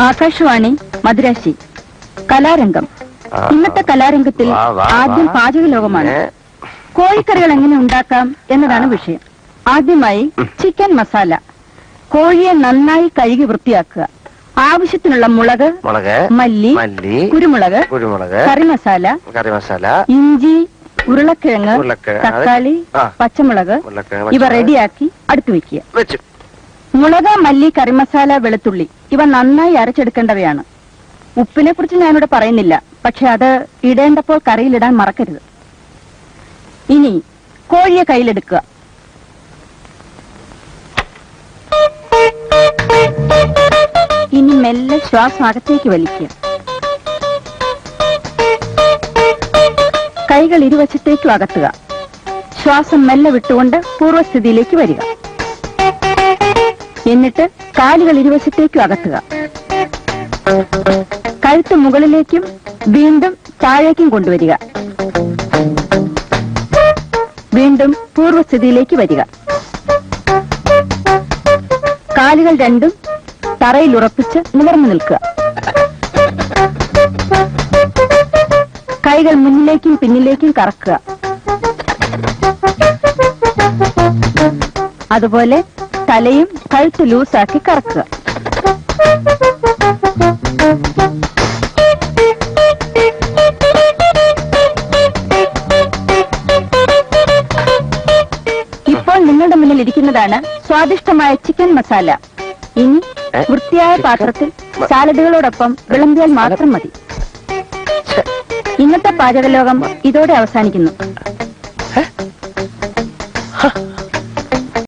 ആകാശവാണി മദുരാശി കലാരംഗം. ഇന്നത്തെ കലാരംഗത്തിൽ ആദ്യം പാചക ലോകമാണ്. കോഴിക്കറികൾ എങ്ങനെ ഉണ്ടാക്കാം എന്നതാണ് വിഷയം. ആദ്യമായി ചിക്കൻ മസാല. കോഴിയെ നന്നായി കഴുകി വൃത്തിയാക്കുക. ആവശ്യത്തിനുള്ള മുളക്, മല്ലി, കുരുമുളക്, കറിമസാല, ഇഞ്ചി, ഉരുളക്കിഴങ്ങ്, തക്കാളി, പച്ചമുളക് ഇവ റെഡിയാക്കി അടുത്തു വെക്കുക. മുളക്, മല്ലി, കറിമസാല, വെളുത്തുള്ളി ഇവ നന്നായി അരച്ചെടുക്കേണ്ടവയാണ്. ഉപ്പിനെ കുറിച്ച് ഞാനിവിടെ പറയുന്നില്ല, പക്ഷെ അത് ഇടേണ്ടപ്പോൾ കറിയിലിടാൻ മറക്കരുത്. ഇനി കോഴിയെ കയ്യിലെടുക്കുക. ഇനി മെല്ലെ ശ്വാസം അകത്തേക്ക് വലിക്കുക. കൈകൾ ഇരുവശത്തേക്കും അകത്തുക. ശ്വാസം മെല്ലെ വിട്ടുകൊണ്ട് പൂർവ്വസ്ഥിതിയിലേക്ക് വരിക. എന്നിട്ട് കാലുകൾ ഇരുവശത്തേക്കും അകത്തുക. കഴുത്ത് മുകളിലേക്കും വീണ്ടും താഴേക്കും കൊണ്ടുവരിക. വീണ്ടും പൂർവ്വസ്ഥിതിയിലേക്ക് വരിക. കാലുകൾ രണ്ടും തറയിൽ ഉറപ്പിച്ച് നിവർന്നു നിൽക്കുക. കൈകൾ മുന്നിലേക്കും പിന്നിലേക്കും കറക്കുക. അതുപോലെ തലയും കഴുത്ത് ലൂസാക്കി കറക്കുക. ഇപ്പോൾ നിങ്ങളുടെ മുന്നിൽ ഇരിക്കുന്നതാണ് സ്വാദിഷ്ടമായ ചിക്കൻ മസാല. ഇനി വൃത്തിയായ പാത്രത്തിൽ സാലഡുകളോടൊപ്പം വിളമ്പിയാൽ മാത്രം മതി. ഇന്നത്തെ പാചകലോകം ഇതോടെ അവസാനിക്കുന്നു.